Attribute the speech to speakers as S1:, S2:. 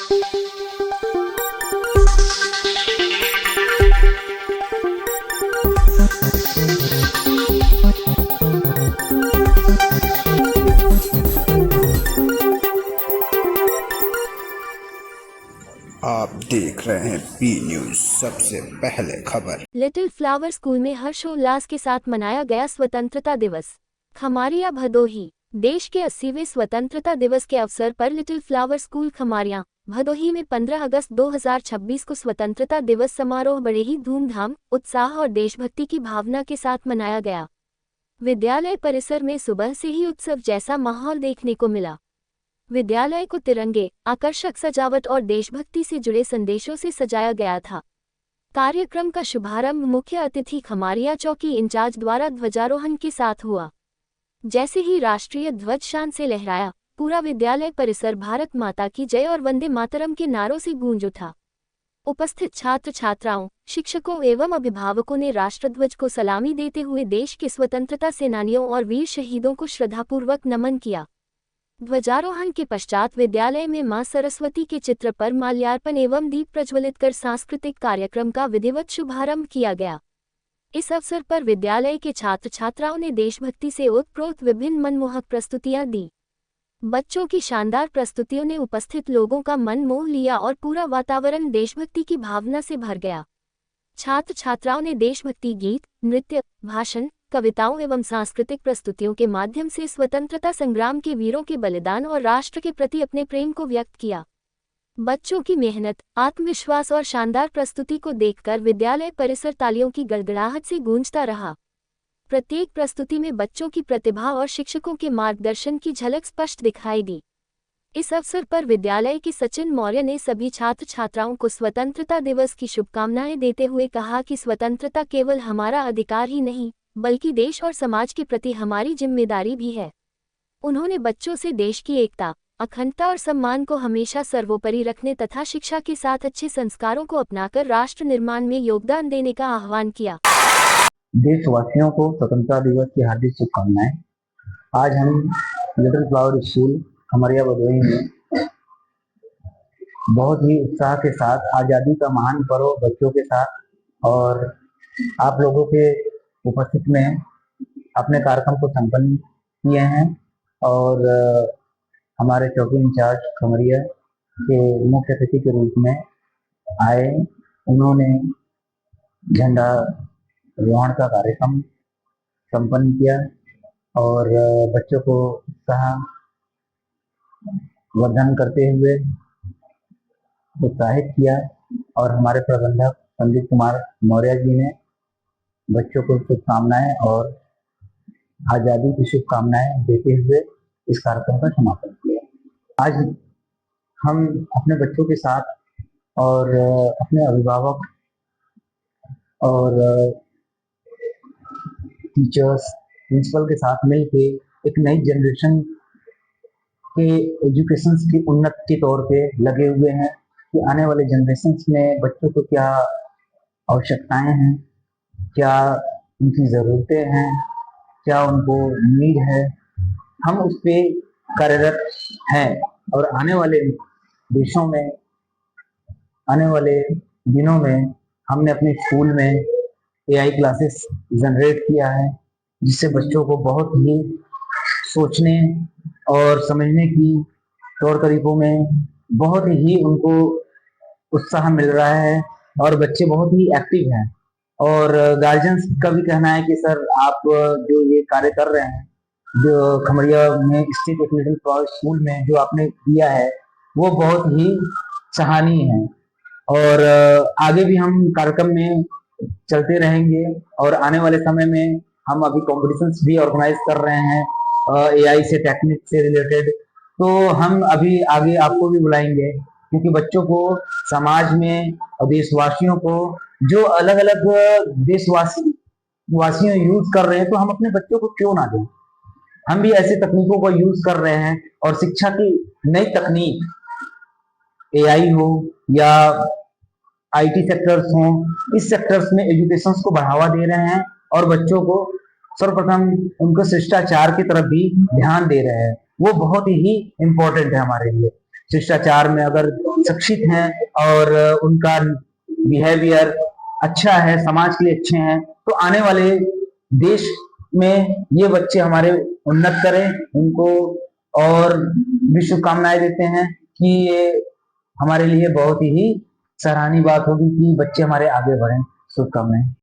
S1: आप देख रहे हैं पी न्यूज, सबसे पहले खबर।
S2: लिटिल फ्लावर स्कूल में हर्षोल्लास के साथ मनाया गया स्वतंत्रता दिवस। खमारिया भदोही। देश के 80वें स्वतंत्रता दिवस के अवसर पर लिटिल फ्लावर स्कूल खमारिया भदोही में 15 अगस्त 2026 को स्वतंत्रता दिवस समारोह बड़े ही धूमधाम, उत्साह और देशभक्ति की भावना के साथ मनाया गया। विद्यालय परिसर में सुबह से ही उत्सव जैसा माहौल देखने को मिला। विद्यालय को तिरंगे, आकर्षक सजावट और देशभक्ति से जुड़े संदेशों से सजाया गया था। कार्यक्रम का शुभारंभ मुख्य अतिथि खमारिया चौकी इंचार्ज द्वारा ध्वजारोहण के साथ हुआ। जैसे ही राष्ट्रीय ध्वज शान से लहराया, पूरा विद्यालय परिसर भारत माता की जय और वंदे मातरम के नारों से गूंज उठा। उपस्थित छात्र छात्राओं, शिक्षकों एवं अभिभावकों ने राष्ट्रध्वज को सलामी देते हुए देश के स्वतंत्रता सेनानियों और वीर शहीदों को श्रद्धापूर्वक नमन किया। ध्वजारोहण के पश्चात विद्यालय में मां सरस्वती के चित्र पर माल्यार्पण एवं दीप प्रज्वलित कर सांस्कृतिक कार्यक्रम का विधिवत शुभारंभ किया गया। इस अवसर पर विद्यालय के छात्र छात्राओं ने देशभक्ति से ओतप्रोत विभिन्न मनमोहक प्रस्तुतियां दी। बच्चों की शानदार प्रस्तुतियों ने उपस्थित लोगों का मन मोह लिया और पूरा वातावरण देशभक्ति की भावना से भर गया। छात्र छात्राओं ने देशभक्ति गीत, नृत्य, भाषण, कविताओं एवं सांस्कृतिक प्रस्तुतियों के माध्यम से स्वतंत्रता संग्राम के वीरों के बलिदान और राष्ट्र के प्रति अपने प्रेम को व्यक्त किया। बच्चों की मेहनत, आत्मविश्वास और शानदार प्रस्तुति को देखकर विद्यालय परिसर तालियों की गड़गड़ाहट से गूंजता रहा। प्रत्येक प्रस्तुति में बच्चों की प्रतिभा और शिक्षकों के मार्गदर्शन की झलक स्पष्ट दिखाई दी। इस अवसर पर विद्यालय के सचिन मौर्य ने सभी छात्र छात्राओं को स्वतंत्रता दिवस की शुभकामनाएं देते हुए कहा कि स्वतंत्रता केवल हमारा अधिकार ही नहीं, बल्कि देश और समाज के प्रति हमारी जिम्मेदारी भी है। उन्होंने बच्चों से देश की एकता, अखंडता और सम्मान को हमेशा सर्वोपरि रखने तथा शिक्षा के साथ अच्छे संस्कारों को अपनाकर राष्ट्र निर्माण में योगदान देने का आह्वान किया।
S3: देशवासियों को स्वतंत्रता दिवस की हार्दिक शुभकामनाएं। आज हम little flower school Khamariya Bhadohi में बहुत ही उत्साह के साथ आज़ादी का महान पर्व बच्चों के साथ और आप लोगों के उपस्थित में अपने कार्यक्रम को संपन्न किए हैं और हमारे चौकी इंचार्ज खमरिया के मुख्य अतिथि के रूप में आए। उन्होंने झंडा रोहण का कार्यक्रम संपन्न किया और बच्चों को उत्साह वर्धन करते हुए उत्साहित किया और हमारे प्रबंधक संदीप कुमार मौर्य जी ने बच्चों को शुभकामनाएं और आज़ादी की शुभकामनाएं देते हुए इस कार्यक्रम का समापन किया। आज हम अपने बच्चों के साथ और अपने अभिभावक और टीचर्स, प्रिंसिपल के साथ मिलके एक नई जनरेशन के एजुकेशन की उन्नति के तौर पे लगे हुए हैं कि आने वाले जनरेशन में बच्चों को क्या आवश्यकताएं हैं, क्या उनकी ज़रूरतें हैं, क्या उनको नीड है, हम उस पर कार्यरत हैं। और आने वाले देशों में, आने वाले दिनों में हमने अपने स्कूल में AI क्लासेस जनरेट किया है, जिससे बच्चों को बहुत ही सोचने और समझने की तौर तरीकों में बहुत ही उनको उत्साह मिल रहा है और बच्चे बहुत ही एक्टिव हैं। और गार्जियंस का भी कहना है कि सर आप जो ये कार्य कर रहे हैं, जो खमरिया में स्थित एक लिटिल फ्लावर स्कूल में जो आपने किया है, वो बहुत ही सराहनीय है और आगे भी हम कार्यक्रम में चलते रहेंगे। और आने वाले समय में हम अभी कॉम्पिटिशन्स भी ऑर्गेनाइज कर रहे हैं AI से, टेक्निक से रिलेटेड, तो हम अभी आगे आपको भी बुलाएंगे क्योंकि बच्चों को समाज में और देशवासियों को जो अलग अलग देशवासियों यूज कर रहे हैं, तो हम अपने बच्चों को क्यों ना दें। हम भी ऐसे तकनीकों को यूज कर रहे हैं और शिक्षा की नई तकनीक AI हो या IT सेक्टर्स हो, इस सेक्टर्स में एजुकेशन को बढ़ावा दे रहे हैं और बच्चों को सर्वप्रथम उनको शिष्टाचार की तरफ भी ध्यान दे रहे हैं। वो बहुत ही इम्पोर्टेंट है हमारे लिए। शिष्टाचार में अगर शिक्षित हैं और उनका बिहेवियर अच्छा है, समाज के लिए अच्छे हैं, तो आने वाले देश में ये बच्चे हमारे उन्नत करें, उनको और भी शुभकामनाएं देते हैं कि ये हमारे लिए बहुत ही सराहनीय बात होगी कि बच्चे हमारे आगे बढ़ें। शुभकामनाएं।